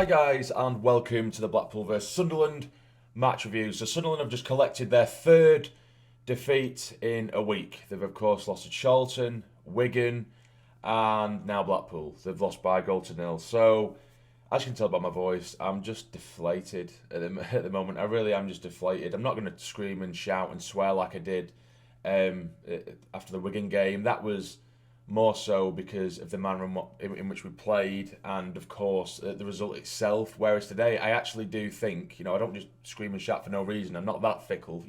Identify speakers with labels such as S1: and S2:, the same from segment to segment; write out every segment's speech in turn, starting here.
S1: Hi guys, and welcome to the Blackpool vs Sunderland match review. So Sunderland have just collected their third defeat in a week. They've of course lost to Charlton, Wigan, and now Blackpool. They've lost by a goal to nil. So as you can tell by my voice, I'm just deflated at the moment. I really am just deflated. I'm not going to scream and shout and swear like I did after the Wigan game. That was more so because of the manner in which we played and, of course, the result itself. Whereas today, I actually do think, I don't just scream and shout for no reason. I'm not that fickle,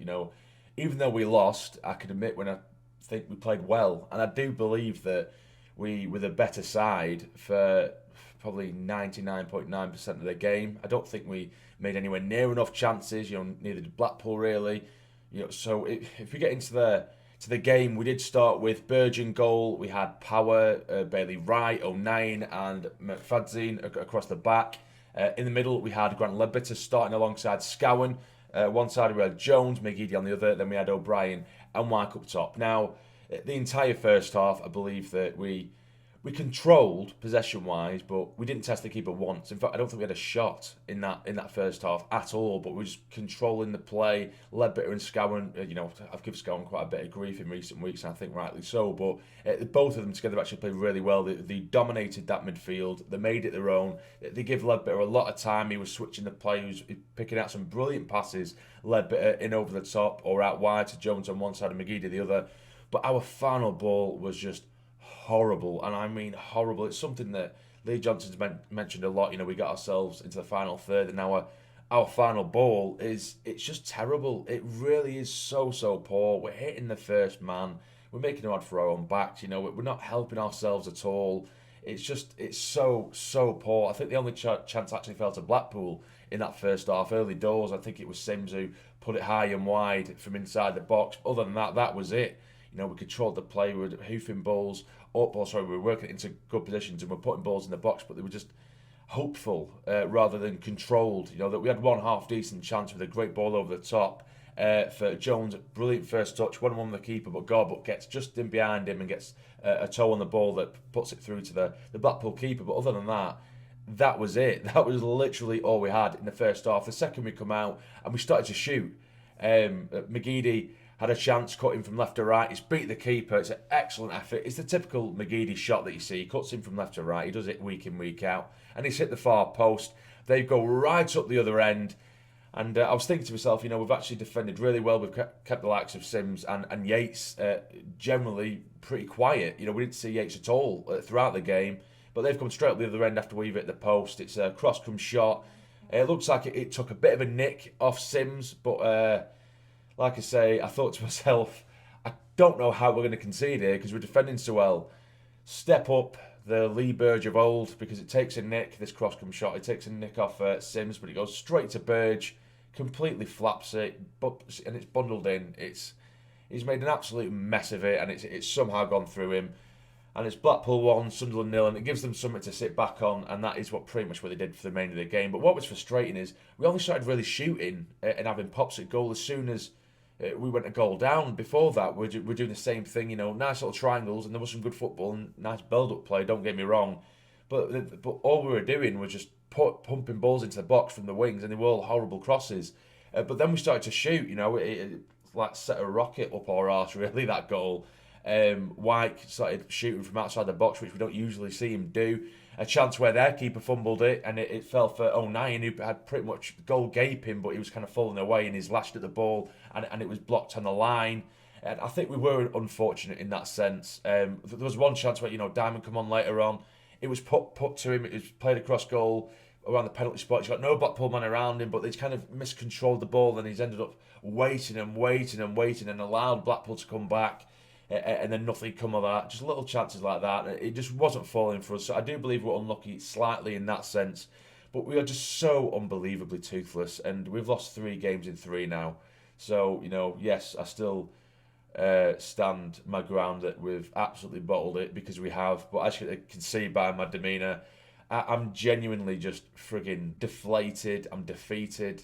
S1: Even though we lost, I can admit when I think we played well. And I do believe that we were the better side for probably 99.9% of the game. I don't think we made anywhere near enough chances, neither did Blackpool really. So if we get into the game, we did start with Burge in goal. We had Power, Bailey Wright, O'Nien, and Fadzine across the back. In the middle, we had Grant Ledbetter starting alongside Scowen. One side we had Jones, McGeady on the other. Then we had O'Brien and Wyke up top. Now, the entire first half, I believe that we controlled possession-wise, but we didn't test the keeper once. In fact, I don't think we had a shot in that first half at all, but we were just controlling the play. Ledbetter and Scowen, I've given Scowen quite a bit of grief in recent weeks, and I think rightly so, but both of them together actually played really well. They dominated that midfield. They made it their own. They give Ledbetter a lot of time. He was switching the play. He was picking out some brilliant passes. Ledbetter in over the top or out wide to Jones on one side and McGeady the other. But our final ball was just horrible, and I mean horrible. It's something that Lee Johnson's mentioned a lot. We got ourselves into the final third, and our final ball it's just terrible. It really is so poor. We're hitting the first man. We're making it hard for our own backs. We're not helping ourselves at all. It's so poor. I think the only chance actually fell to Blackpool in that first half, early doors. I think it was Sims who put it high and wide from inside the box. Other than that, that was it. We controlled the play. We were hoofing balls up. We were working it into good positions and we're putting balls in the box, but they were just hopeful rather than controlled. That we had one half decent chance with a great ball over the top for Jones. Brilliant first touch, 1-on-1 with the keeper, but Gorbut gets just in behind him and gets a toe on the ball that puts it through to the Blackpool keeper. But other than that, that was it. That was literally all we had in the first half. The second we come out and we started to shoot. McGeady had a chance, cut him from left to right. He's beat the keeper. It's an excellent effort. It's the typical McGeady shot that you see. He cuts him from left to right. He does it week in, week out. And he's hit the far post. They go right up the other end. And I was thinking to myself, we've actually defended really well. We've kept the likes of Sims and Yates generally pretty quiet. We didn't see Yates at all throughout the game. But they've come straight up the other end after we've hit the post. It's a cross-come shot. It looks like it took a bit of a nick off Sims, but like I say, I thought to myself, I don't know how we're going to concede here because we're defending so well. Step up the Lee Burge of old, because it takes a nick, this cross-come shot, it takes a nick off Sims, but it goes straight to Burge, completely flaps it, and it's bundled in. He's made an absolute mess of it, and it's somehow gone through him. And it's Blackpool 1, Sunderland 0, and it gives them something to sit back on, and that is pretty much what they did for the remainder of the game. But what was frustrating is we only started really shooting and having pops at goal as soon as we went a goal down. Before that, we're doing the same thing, nice little triangles, and there was some good football and nice build-up play, don't get me wrong. But all we were doing was just pumping balls into the box from the wings, and they were all horrible crosses. But then we started to shoot, it like set a rocket up our arse, really, that goal. Wyke started shooting from outside the box, which we don't usually see him do. A chance where their keeper fumbled it, and it fell for O'Nien, who had pretty much goal gaping, but he was kind of falling away, and he's lashed at the ball, and it was blocked on the line. And I think we were unfortunate in that sense. There was one chance where Diamond come on later on. It was put to him. It was played across goal around the penalty spot. He's got no Blackpool man around him, but he's kind of miscontrolled the ball, and he's ended up waiting and allowed Blackpool to come back. And then nothing come of that. Just little chances like that. It just wasn't falling for us. So I do believe we're unlucky slightly in that sense. But we are just so unbelievably toothless. And we've lost 3 games in 3 now. So, yes, I still stand my ground that we've absolutely bottled it, because we have. But as you can see by my demeanour, I'm genuinely just frigging deflated. I'm defeated.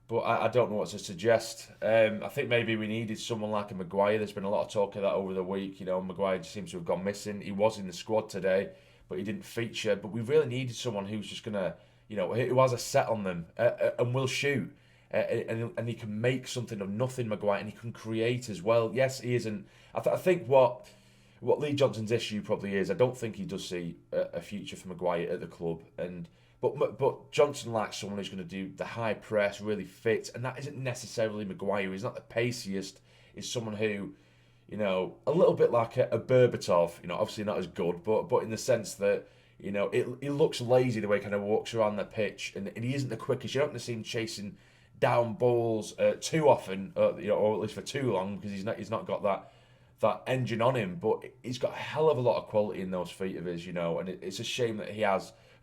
S1: But I don't know what to suggest. I think maybe we needed someone like a Maguire. There's been a lot of talk of that over the week. Maguire just seems to have gone missing. He was in the squad today, but he didn't feature. But we really needed someone who's just going to, who has a set on them and will shoot. And he can make something of nothing, Maguire, and he can create as well. Yes, he isn't. I think what Lee Johnson's issue probably is, I don't think he does see a future for Maguire at the club. But Johnson likes someone who's going to do the high press, really fit, and that isn't necessarily Maguire. He's not the paciest. He's someone who, a little bit like a Berbatov. Obviously not as good, but in the sense that, he looks lazy the way he kind of walks around the pitch, and he isn't the quickest. You don't see him chasing down balls too often, or at least for too long, because he's not got that engine on him. But he's got a hell of a lot of quality in those feet of his, and it's a shame that he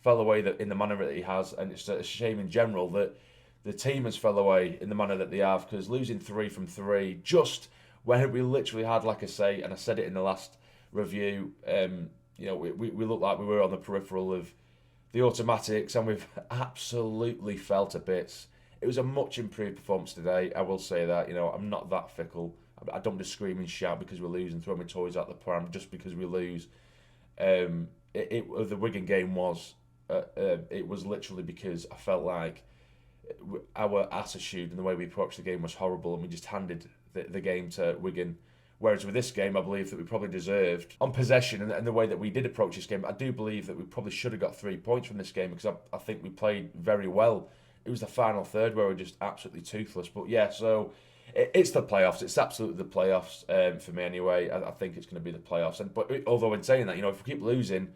S1: fell away in the manner that he has, and it's a shame in general that the team has fell away in the manner that they have, because losing 3 from 3 just when we literally had, like I say, and I said it in the last review, we looked like we were on the peripheral of the automatics, and we've absolutely fell to bits. It was a much improved performance today, I will say that. I'm not that fickle. I don't just scream and shout because we're losing, throw my toys out the pram just because we lose. The Wigan game was, it was literally because I felt like our attitude and the way we approached the game was horrible, and we just handed the game to Wigan. Whereas with this game, I believe that we probably deserved, on possession and the way that we did approach this game, I do believe that we probably should have got 3 points from this game, because I think we played very well. It was the final third where we were just absolutely toothless. But yeah, so it's the playoffs. It's absolutely the playoffs for me anyway. I think it's going to be the playoffs. But although in saying that, if we keep losing,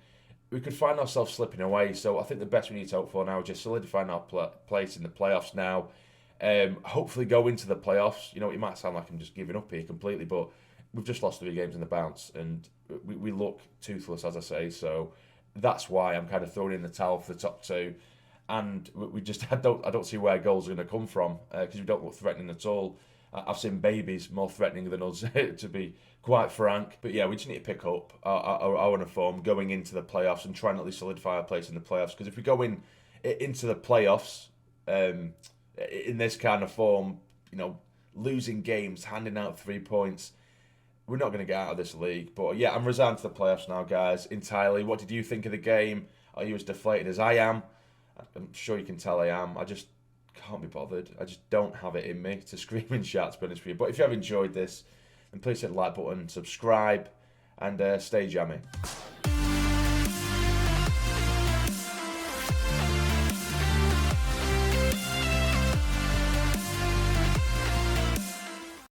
S1: we could find ourselves slipping away. So I think the best we need to hope for now is just solidifying our place in the playoffs now. Hopefully go into the playoffs. It might sound like I'm just giving up here completely, but we've just lost 3 games in the bounce, and we look toothless, as I say. So that's why I'm kind of throwing in the towel for the top 2. And we just I don't see where goals are going to come from, because we don't look threatening at all. I've seen babies more threatening than us, to be quite frank. But yeah, we just need to pick up our form going into the playoffs and try and at least solidify our place in the playoffs. Because if we go into the playoffs in this kind of form, losing games, handing out 3 points, we're not going to get out of this league. But yeah, I'm resigned to the playoffs now, guys, entirely. What did you think of the game? Are you as deflated as I am? I'm sure you can tell I am. I just can't be bothered. I just don't have it in me to scream and shout, to be honest with you. But if you have enjoyed this, then please hit the like button, subscribe, and stay jammy.